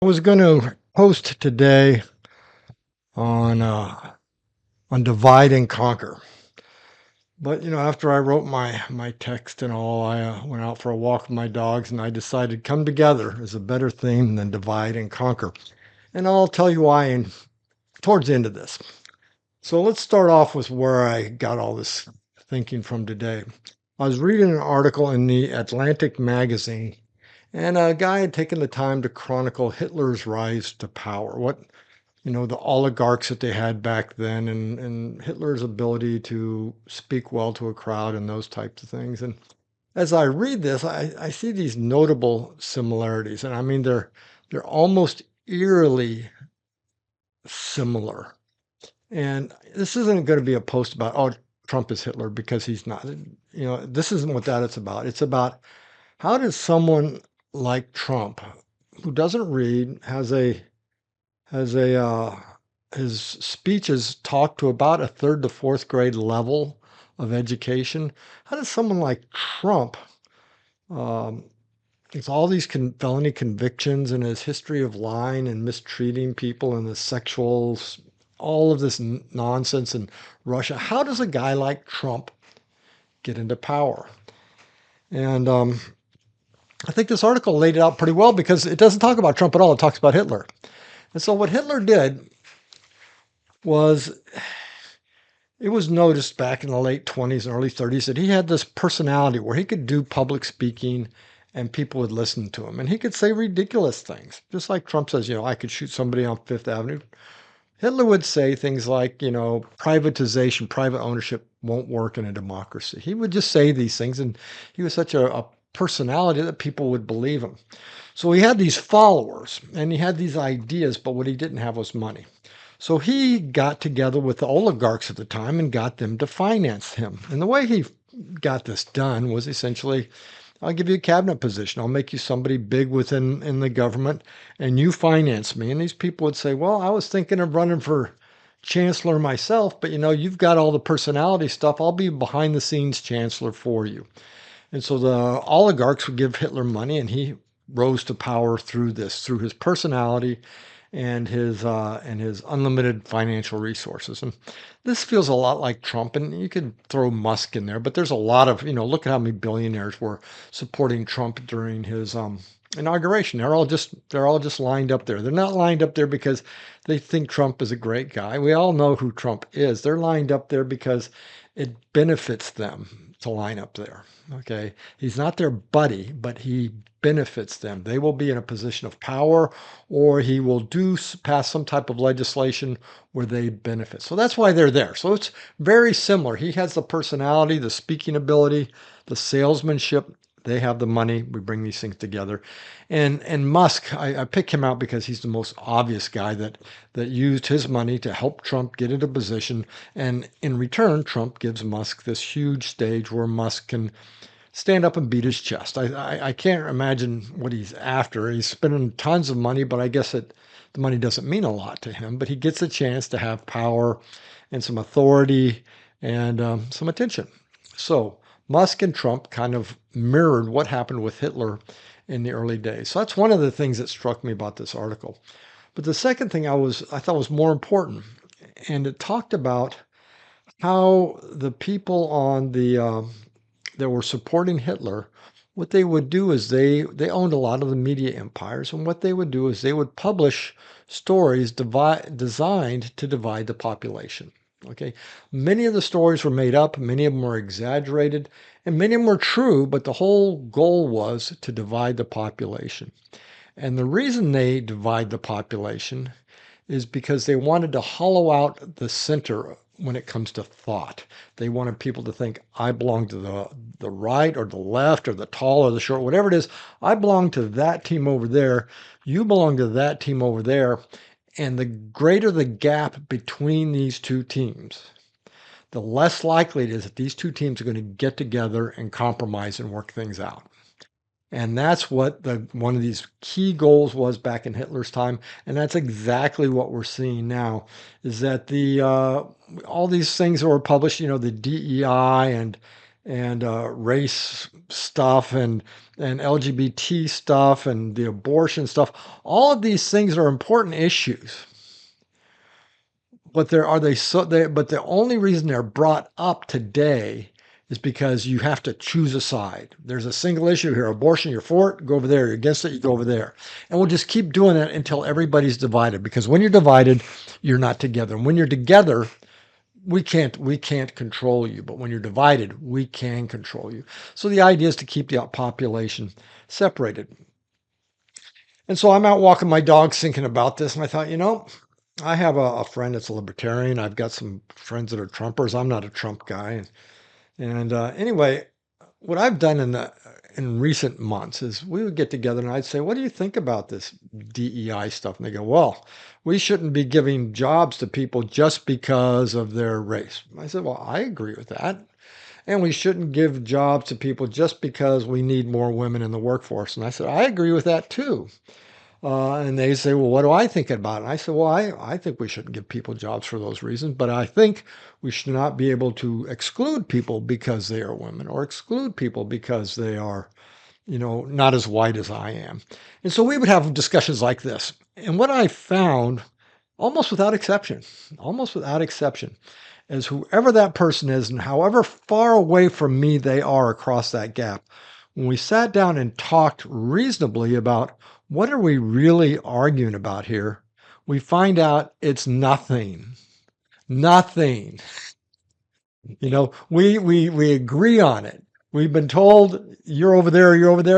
I was going to post today on divide and conquer, but after I wrote my text and all, I went out for a walk with my dogs, and I decided come together is a better theme than divide and conquer, and I'll tell you why towards the end of this. So let's start off with where I got all this thinking from today. I was reading an article in the Atlantic magazine, and a guy had taken the time to chronicle Hitler's rise to power. The oligarchs that they had back then, and Hitler's ability to speak well to a crowd and those types of things. And as I read this, I see these notable similarities. And I mean, they're almost eerily similar. And this isn't going to be a post about, oh, Trump is Hitler, because he's not. This isn't what that it's about. It's about how does someone like Trump, who doesn't read, has a his speeches talk to about a third to fourth grade level of education. How does someone like Trump, um, with all these felony convictions and his history of lying and mistreating people and the all of this nonsense in Russia, how does a guy like Trump get into power? And I think this article laid it out pretty well because it doesn't talk about Trump at all. It talks about Hitler. And so what Hitler did was it was noticed back in the late 20s and early 30s that he had this personality where he could do public speaking and people would listen to him. And he could say ridiculous things. Just like Trump says, I could shoot somebody on Fifth Avenue. Hitler would say things like, privatization, private ownership won't work in a democracy. He would just say these things. And he was such a personality that people would believe him. So he had these followers and he had these ideas, but what he didn't have was money. So he got together with the oligarchs at the time and got them to finance him. And the way he got this done was essentially, I'll give you a cabinet position. I'll make you somebody big within in the government, and you finance me. And these people would say, well, I was thinking of running for chancellor myself, but you've got all the personality stuff. I'll be behind the scenes chancellor for you. And so the oligarchs would give Hitler money, and he rose to power through his personality and his unlimited financial resources. And this feels a lot like Trump, and you could throw Musk in there, but there's a lot of, look at how many billionaires were supporting Trump during his inauguration. They're all just lined up there. They're not lined up there because they think Trump is a great guy. We all know who Trump is. They're lined up there because it benefits them to line up there. Okay. He's not their buddy, but he benefits them. They will be in a position of power, or he will pass some type of legislation where they benefit. So that's why they're there. So it's very similar. He has the personality, the speaking ability, the salesmanship. They have the money. We bring these things together. And Musk, I pick him out because he's the most obvious guy that used his money to help Trump get into position. And in return, Trump gives Musk this huge stage where Musk can stand up and beat his chest. I can't imagine what he's after. He's spending tons of money, but I guess the money doesn't mean a lot to him. But he gets a chance to have power and some authority and some attention. So Musk and Trump kind of mirrored what happened with Hitler in the early days. So that's one of the things that struck me about this article. But the second thing I thought was more important, and it talked about how the people on the that were supporting Hitler, what they would do is they owned a lot of the media empires, and what they would do is they would publish stories designed to divide the population. Okay, many of the stories were made up, many of them were exaggerated, and many of them were true, but the whole goal was to divide the population. And the reason they divide the population is because they wanted to hollow out the center when it comes to thought. They wanted people to think, I belong to the right or the left or the tall or the short, whatever it is. I belong to that team over there. You belong to that team over there. And the greater the gap between these two teams, the less likely it is that these two teams are going to get together and compromise and work things out. And that's what one of these key goals was back in Hitler's time, and that's exactly what we're seeing now. Is that the all these things that were published, the DEI and race stuff and LGBT stuff and the abortion stuff. All of these things are important issues, but there are they so they but the only reason they're brought up today is because you have to choose a side. There's a single issue here, abortion, you're for it, go over there, you're against it, you go over there. And we'll just keep doing that until everybody's divided, because when you're divided, you're not together. And when you're together, we can't control you, but when you're divided, we can control you. So the idea is to keep the population separated. And so I'm out walking my dogs thinking about this, and I thought, I have a friend that's a libertarian. I've got some friends that are Trumpers. I'm not a Trump guy. And anyway, what I've done in recent months is we would get together and I'd say, "What do you think about this DEI stuff?" And they go, "Well, we shouldn't be giving jobs to people just because of their race." I said, "Well, I agree with that. And we shouldn't give jobs to people just because we need more women in the workforce." And I said, "I agree with that too." And they say, "Well, what do I think about it?" And I said, "Well, I think we shouldn't give people jobs for those reasons, but I think we should not be able to exclude people because they are women or exclude people because they are, not as white as I am." And so we would have discussions like this. And what I found, almost without exception, is whoever that person is and however far away from me they are across that gap, when we sat down and talked reasonably about what are we really arguing about here, we find out it's nothing. Nothing. We agree on it. We've been told you're over there,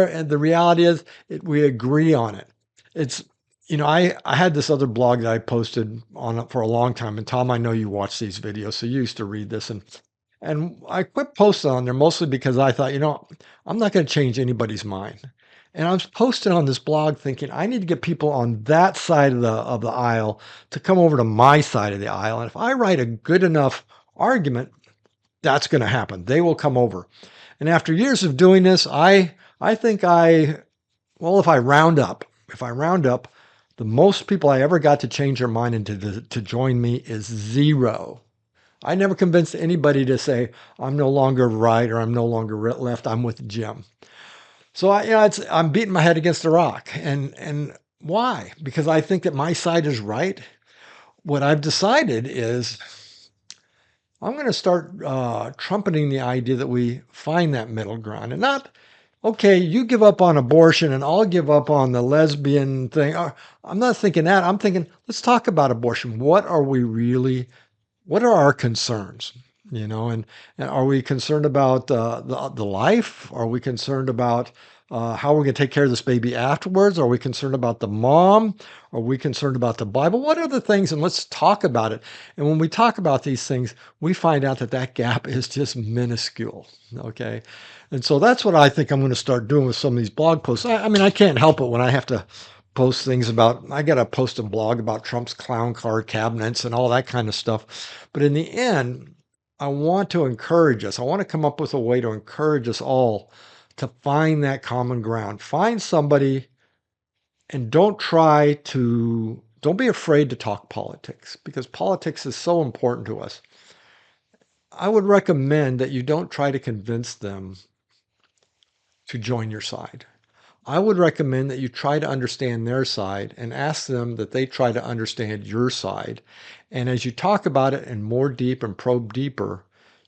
and the reality is we agree on it. It's I had this other blog that I posted on it for a long time, and Tom, I know you watch these videos, so you used to read this, and I quit posting on there mostly because I thought, I'm not going to change anybody's mind. And I was posting on this blog thinking I need to get people on that side of the aisle to come over to my side of the aisle. And if I write a good enough argument, that's going to happen. They will come over. And after years of doing this, I think if I round up, the most people I ever got to change their mind and to join me is zero. I never convinced anybody to say I'm no longer right or I'm no longer left. I'm with Jim. So I'm beating my head against the rock. And why? Because I think that my side is right. What I've decided is I'm going to start trumpeting the idea that we find that middle ground and not, okay, you give up on abortion and I'll give up on the lesbian thing. I'm not thinking that. I'm thinking, let's talk about abortion. What are our concerns? And are we concerned about the life? Are we concerned about how we're going to take care of this baby afterwards? Are we concerned about the mom? Are we concerned about the Bible? What are the things? And let's talk about it. And when we talk about these things, we find out that gap is just minuscule. Okay. And so that's what I think I'm going to start doing with some of these blog posts. I mean, I can't help it when I have to post things about, I got to post a blog about Trump's clown car cabinets and all that kind of stuff. But in the end, I want to encourage us. I want to come up with a way to encourage us all to find that common ground. Find somebody and don't be afraid to talk politics because politics is so important to us. I would recommend that you don't try to convince them to join your side. I would recommend that you try to understand their side and ask them that they try to understand your side. And as you talk about it and more deep and probe deeper,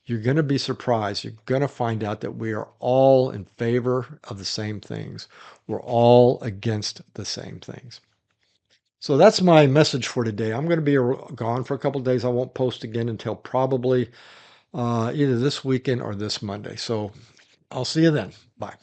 you're going to be surprised. You're going to find out that we are all in favor of the same things. We're all against the same things. So that's my message for today. I'm going to be gone for a couple of days. I won't post again until probably either this weekend or this Monday. So I'll see you then. Bye.